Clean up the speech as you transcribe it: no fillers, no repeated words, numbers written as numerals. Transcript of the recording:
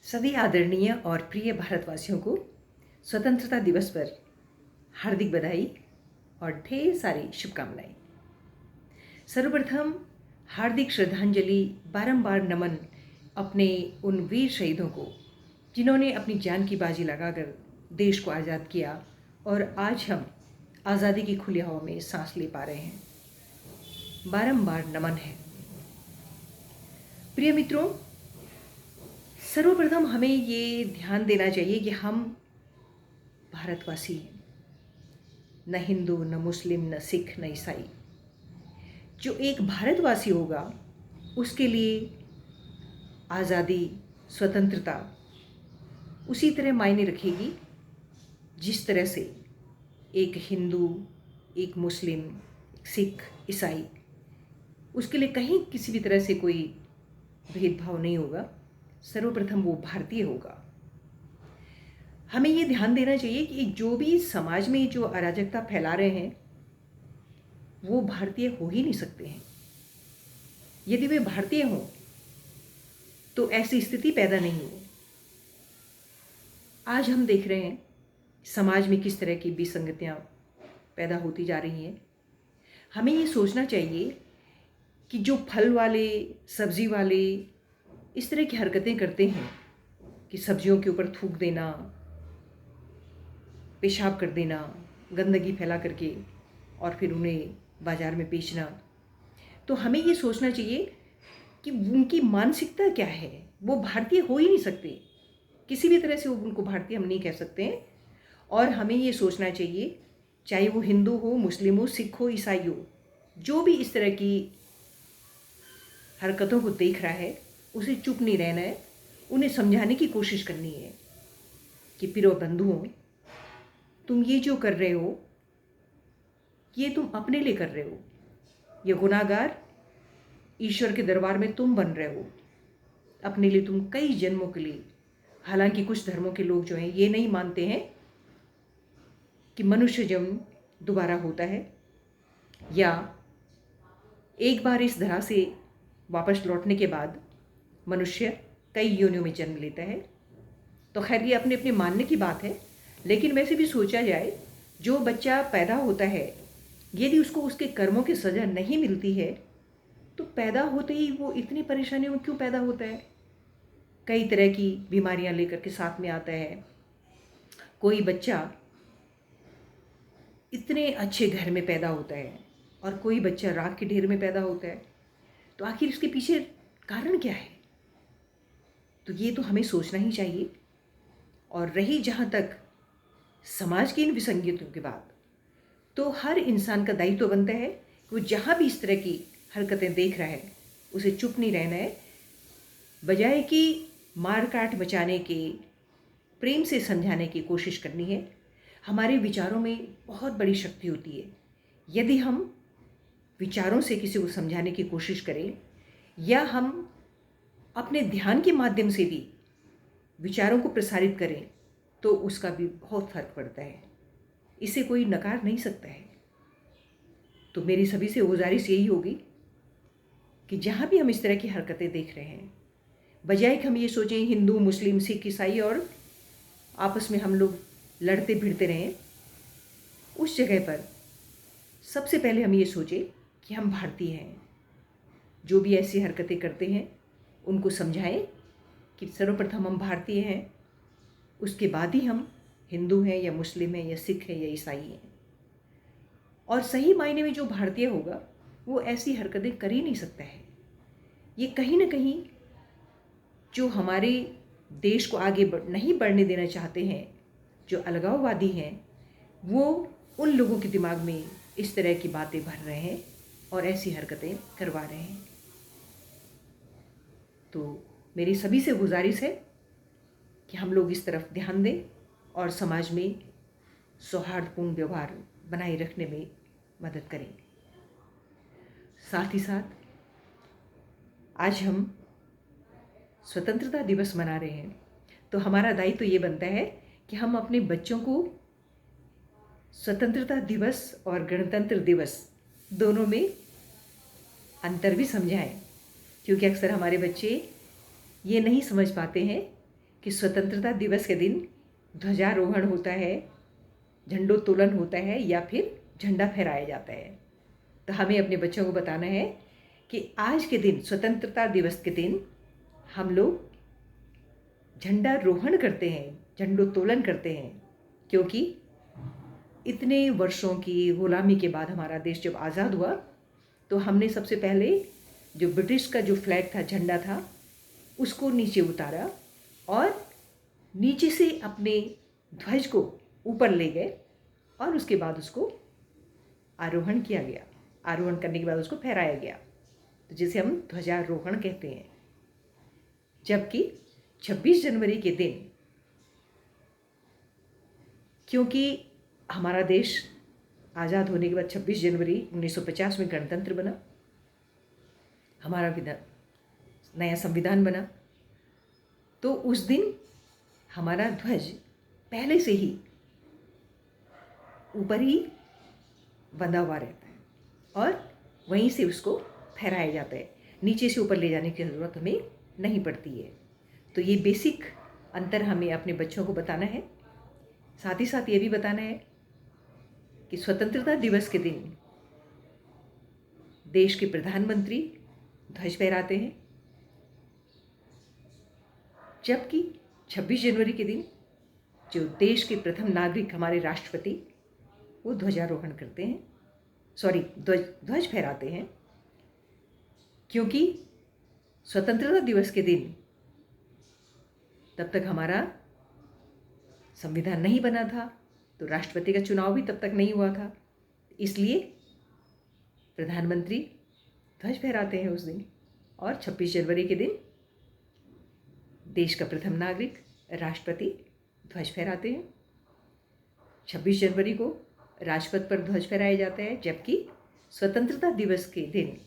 सभी आदरणीय और प्रिय भारतवासियों को स्वतंत्रता दिवस पर हार्दिक बधाई और ढेर सारी शुभकामनाएं। सर्वप्रथम हार्दिक श्रद्धांजलि, बारंबार नमन अपने उन वीर शहीदों को जिन्होंने अपनी जान की बाजी लगाकर देश को आज़ाद किया और आज हम आज़ादी की खुली हवा में सांस ले पा रहे हैं। बारंबार नमन है। प्रिय मित्रों, सर्वप्रथम हमें ये ध्यान देना चाहिए कि हम भारतवासी हैं, न हिंदू, न मुस्लिम, न सिख, न ईसाई। जो एक भारतवासी होगा उसके लिए आज़ादी, स्वतंत्रता उसी तरह मायने रखेगी जिस तरह से एक हिंदू, एक मुस्लिम, एक सिख, ईसाई, उसके लिए कहीं किसी भी तरह से कोई भेदभाव नहीं होगा। सर्वप्रथम वो भारतीय होगा। हमें ये ध्यान देना चाहिए कि जो भी समाज में जो अराजकता फैला रहे हैं वो भारतीय हो ही नहीं सकते हैं। यदि वे भारतीय हों तो ऐसी स्थिति पैदा नहीं हो। आज हम देख रहे हैं समाज में किस तरह की विसंगतियां पैदा होती जा रही हैं। हमें ये सोचना चाहिए कि जो फल वाले, सब्जी वाले इस तरह की हरकतें करते हैं कि सब्जियों के ऊपर थूक देना, पेशाब कर देना, गंदगी फैला करके और फिर उन्हें बाज़ार में बेचना, तो हमें ये सोचना चाहिए कि उनकी मानसिकता क्या है। वो भारतीय हो ही नहीं सकते, किसी भी तरह से उनको भारतीय हम नहीं कह सकते हैं। और हमें ये सोचना चाहिए, चाहे वो हिंदू हो, मुस्लिम हो, सिख हो, ईसाई हो, जो भी इस तरह की हरकतों को देख रहा है उसे चुप नहीं रहना है, उन्हें समझाने की कोशिश करनी है कि प्रिय बंधुओं, तुम ये जो कर रहे हो ये तुम अपने लिए कर रहे हो। ये गुनाहगार ईश्वर के दरबार में तुम बन रहे हो अपने लिए, तुम कई जन्मों के लिए। हालांकि कुछ धर्मों के लोग जो हैं ये नहीं मानते हैं कि मनुष्य जन्म दोबारा होता है या एक बार इस धरा से वापस लौटने के बाद मनुष्य कई योनियों में जन्म लेता है। तो खैर ये अपने अपने मानने की बात है, लेकिन वैसे भी सोचा जाए, जो बच्चा पैदा होता है यदि उसको उसके कर्मों की सज़ा नहीं मिलती है तो पैदा होते ही वो इतनी परेशानियों में क्यों पैदा होता है। कई तरह की बीमारियां लेकर के साथ में आता है। कोई बच्चा इतने अच्छे घर में पैदा होता है और कोई बच्चा राख के ढेर में पैदा होता है, तो आखिर इसके पीछे कारण क्या है। तो ये तो हमें सोचना ही चाहिए। और रही जहाँ तक समाज की इन विसंगतियों की बात, तो हर इंसान का दायित्व बनता है कि वो जहाँ भी इस तरह की हरकतें देख रहा है उसे चुप नहीं रहना है। बजाय कि मार काट बचाने के, प्रेम से समझाने की कोशिश करनी है। हमारे विचारों में बहुत बड़ी शक्ति होती है। यदि हम विचारों से किसी को समझाने की कोशिश करें या हम अपने ध्यान के माध्यम से भी विचारों को प्रसारित करें तो उसका भी बहुत फर्क पड़ता है। इसे कोई नकार नहीं सकता है। तो मेरी सभी से गुजारिश यही होगी कि जहाँ भी हम इस तरह की हरकतें देख रहे हैं, बजाय कि हम ये सोचें हिंदू, मुस्लिम, सिख, ईसाई और आपस में हम लोग लड़ते भिड़ते रहें, उस जगह पर सबसे पहले हम ये सोचें कि हम भारतीय हैं। जो भी ऐसी हरकतें करते हैं उनको समझाएं कि सर्वप्रथम हम भारतीय हैं, उसके बाद ही हम हिंदू हैं या मुस्लिम हैं या सिख हैं या ईसाई हैं। और सही मायने में जो भारतीय होगा वो ऐसी हरकतें कर ही नहीं सकता है। ये कहीं ना कहीं जो हमारे देश को आगे नहीं बढ़ने देना चाहते हैं, जो अलगाववादी हैं, वो उन लोगों के दिमाग में इस तरह की बातें भर रहे हैं और ऐसी हरकतें करवा रहे हैं। तो मेरी सभी से गुजारिश है कि हम लोग इस तरफ ध्यान दें और समाज में सौहार्दपूर्ण व्यवहार बनाए रखने में मदद करें। साथ ही साथ आज हम स्वतंत्रता दिवस मना रहे हैं, तो हमारा दायित्व ये बनता है कि हम अपने बच्चों को स्वतंत्रता दिवस और गणतंत्र दिवस दोनों में अंतर भी समझाएं। क्योंकि अक्सर हमारे बच्चे ये नहीं समझ पाते हैं कि स्वतंत्रता दिवस के दिन ध्वजारोहण होता है, झंडोत्तोलन होता है या फिर झंडा फहराया जाता है। तो हमें अपने बच्चों को बताना है कि आज के दिन, स्वतंत्रता दिवस के दिन, हम लोग झंडारोहण करते हैं, झंडोत्तोलन करते हैं, क्योंकि इतने वर्षों की गुलामी के बाद हमारा देश जब आज़ाद हुआ तो हमने सबसे पहले जो ब्रिटिश का जो फ्लैग था, झंडा था, उसको नीचे उतारा और नीचे से अपने ध्वज को ऊपर ले गए और उसके बाद उसको आरोहण किया गया। आरोहण करने के बाद उसको फहराया गया, तो जिसे हम ध्वजारोहण कहते हैं। जबकि 26 जनवरी के दिन, क्योंकि हमारा देश आज़ाद होने के बाद 26 जनवरी 1950 में गणतंत्र बना, हमारा नया संविधान बना, तो उस दिन हमारा ध्वज पहले से ही ऊपर ही बंधा हुआ रहता है और वहीं से उसको फहराया जाता है। नीचे से ऊपर ले जाने की ज़रूरत हमें नहीं पड़ती है। तो ये बेसिक अंतर हमें अपने बच्चों को बताना है। साथ ही साथ ये भी बताना है कि स्वतंत्रता दिवस के दिन देश के प्रधानमंत्री ध्वज फहराते हैं, जबकि 26 जनवरी के दिन जो देश के प्रथम नागरिक हमारे राष्ट्रपति, वो ध्वजारोहण करते हैं, ध्वज फहराते हैं। क्योंकि स्वतंत्रता दिवस के दिन तब तक हमारा संविधान नहीं बना था, तो राष्ट्रपति का चुनाव भी तब तक नहीं हुआ था, इसलिए प्रधानमंत्री ध्वज फहराते हैं उस दिन। और 26 जनवरी के दिन देश का प्रथम नागरिक राष्ट्रपति ध्वज फहराते हैं। 26 जनवरी को राजपथ पर ध्वज फहराया जाता है, जबकि स्वतंत्रता दिवस के दिन